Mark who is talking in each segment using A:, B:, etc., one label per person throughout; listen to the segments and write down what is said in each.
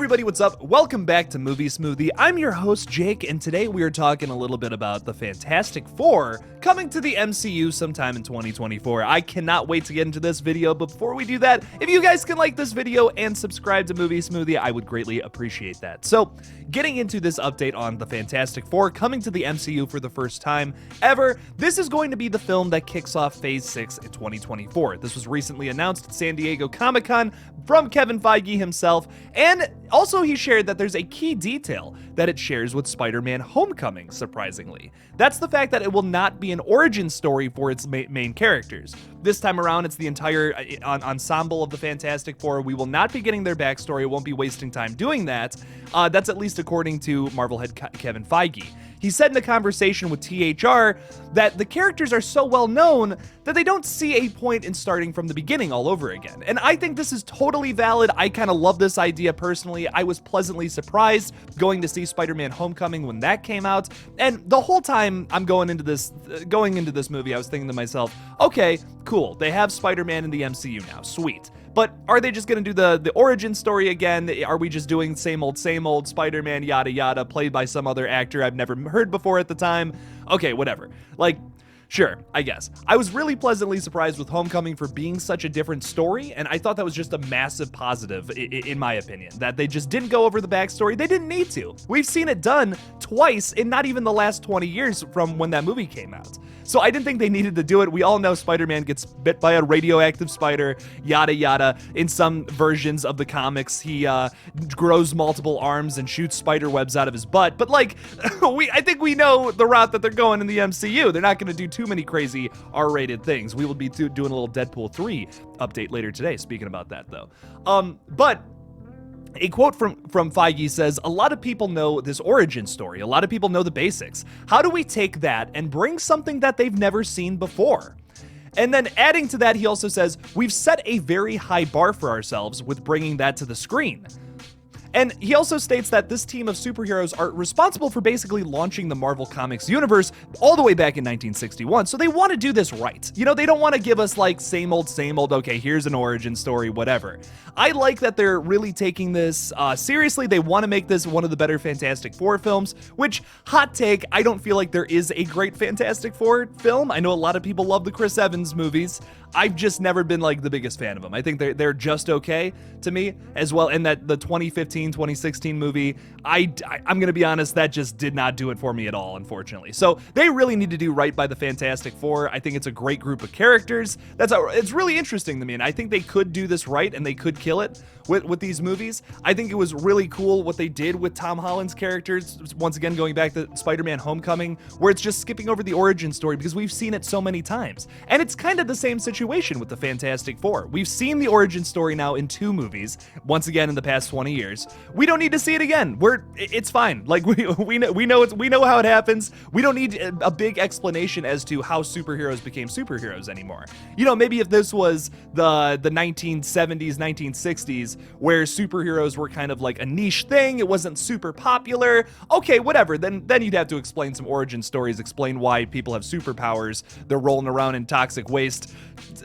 A: everybody, what's up? Welcome back to Movie Smoothie. I'm your host, Jake, and today we are talking a little bit about the Fantastic Four coming to the MCU sometime in 2024. I cannot wait to get into this video, but before we do that, if you guys can like this video and subscribe to Movie Smoothie, I would greatly appreciate that. So, getting into this update on the Fantastic Four coming to the MCU for the first time ever, this is going to be the film that kicks off Phase 6 in 2024. This was recently announced at San Diego Comic-Con from Kevin Feige himself, and also he shared that there's a key detail that it shares with Spider-Man Homecoming, surprisingly. That's the fact that it will not be an origin story for its main characters. This time around, it's the entire ensemble of the Fantastic Four. We will not be getting their backstory. It won't be wasting time doing that. That's at least according to Marvel head Kevin Feige. He said in a conversation with THR that the characters are so well known that they don't see a point in starting from the beginning all over again. And I think this is totally valid. I kind of love this idea personally. I was pleasantly surprised going to see Spider-Man Homecoming when that came out. And the whole time I'm going into this movie, I was thinking to myself, okay, cool. They have Spider-Man in the MCU now. Sweet. But are they just going to do the origin story again? Are we just doing same old Spider-Man, yada yada, played by some other actor I've never heard before at the time? Okay, whatever. Like, sure, I guess. I was really pleasantly surprised with Homecoming for being such a different story, and I thought that was just a massive positive, in my opinion, that they just didn't go over the backstory. They didn't need to. We've seen it done twice in not even the last 20 years from when that movie came out. So I didn't think they needed to do it. We all know Spider-Man gets bit by a radioactive spider, yada yada. In some versions of the comics, he grows multiple arms and shoots spider webs out of his butt. But like, I think we know the route that they're going in the MCU. They're not going to do too many crazy R-rated things. We will be doing a little Deadpool 3 update later today, speaking about that though. But a quote from Feige says, a lot of people know this origin story. A lot of people know the basics. How do we take that and bring something that they've never seen before? And then adding to that, he also says, we've set a very high bar for ourselves with bringing that to the screen. And he also states that this team of superheroes are responsible for basically launching the Marvel Comics universe all the way back in 1961, so they want to do this right. You know, they don't want to give us like same old, okay, here's an origin story, whatever. I like that they're really taking this seriously. They want to make this one of the better Fantastic Four films, which, hot take, I don't feel like there is a great Fantastic Four film. I know a lot of people love the Chris Evans movies. I've just never been like the biggest fan of them. I think they're just okay to me as well. And that the 2015-2016 movie, I'm gonna be honest, that just did not do it for me at all, unfortunately. So they really need to do right by the Fantastic Four. I think it's a great group of characters. It's really interesting to me, and I think they could do this right and they could kill it with these movies. I think it was really cool what they did with Tom Holland's characters. Once again, going back to Spider-Man Homecoming, where it's just skipping over the origin story because we've seen it so many times. And it's kind of the same situation with the Fantastic Four. We've seen the origin story now in 2 movies, once again in the past 20 years. We don't need to see it again. It's fine. Like we know how it happens. We don't need a big explanation as to how superheroes became superheroes anymore. You know, maybe if this was the 1970s, 1960s, where superheroes were kind of like a niche thing, it wasn't super popular. Okay, whatever. Then you'd have to explain some origin stories, explain why people have superpowers, they're rolling around in toxic waste.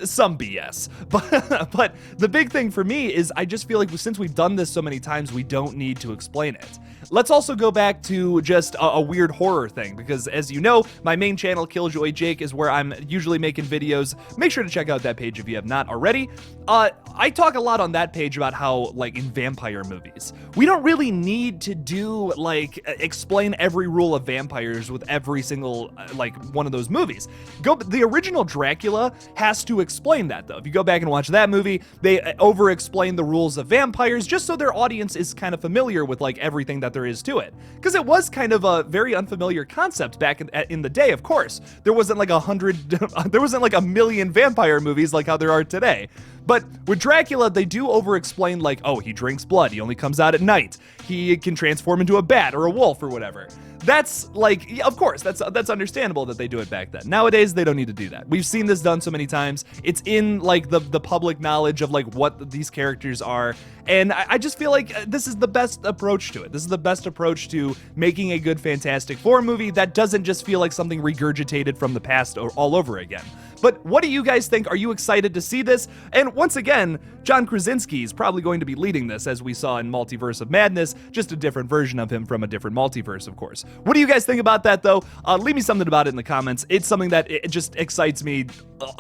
A: Some BS. But the big thing for me is I just feel like since we've done this so many times, we don't need to explain it. Let's also go back to just a weird horror thing, because as you know, my main channel, Killjoy Jake, is where I'm usually making videos. Make sure to check out that page if you have not already. I talk a lot on that page about how, like, in vampire movies, we don't really need to do, like, explain every rule of vampires with every single, like, one of those movies. The original Dracula has to explain that, though. If you go back and watch that movie, they over-explain the rules of vampires just so their audience is kind of familiar with, like, everything that there is to it. Because it was kind of a very unfamiliar concept back in the day, of course. There wasn't like a million vampire movies like how there are today. But with Dracula, they do over-explain, like, oh, he drinks blood, he only comes out at night, he can transform into a bat or a wolf or whatever. That's like, yeah, of course, that's understandable that they do it back then. Nowadays, they don't need to do that. We've seen this done so many times. It's in like the public knowledge of like what these characters are. And I just feel like this is the best approach to it. This is the best approach to making a good Fantastic Four movie that doesn't just feel like something regurgitated from the past all over again. But what do you guys think? Are you excited to see this? And once again, John Krasinski is probably going to be leading this, as we saw in Multiverse of Madness, just a different version of him from a different multiverse, of course. What do you guys think about that, though? Leave me something about it in the comments. It's something that it just excites me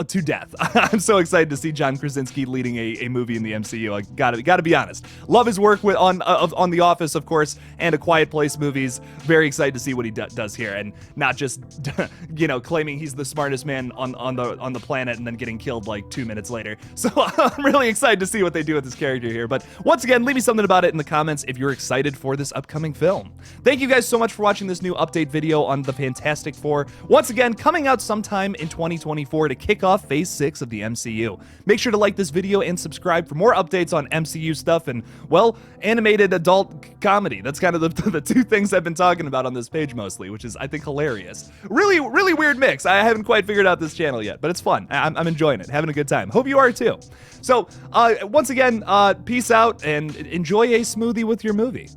A: to death. I'm so excited to see John Krasinski leading a movie in the MCU. I gotta be honest. Love his work on The Office, of course, and A Quiet Place movies. Very excited to see what he does here, and not just claiming he's the smartest man on the planet and then getting killed like 2 minutes later. So I'm really excited to see what they do with this character here. But once again, leave me something about it in the comments if you're excited for this upcoming film. Thank you guys so much for watching this new update video on the Fantastic Four. Once again, coming out sometime in 2024 to kick off Phase 6 of the MCU. Make sure to like this video and subscribe for more updates on MCU stuff and, well, animated adult comedy. That's kind of the two things I've been talking about on this page mostly, which is, I think, hilarious. Really, really weird mix. I haven't quite figured out this channel yet, but it's fun. I'm enjoying it, having a good time. Hope you are too. So, once again, peace out and enjoy a smoothie with your movie.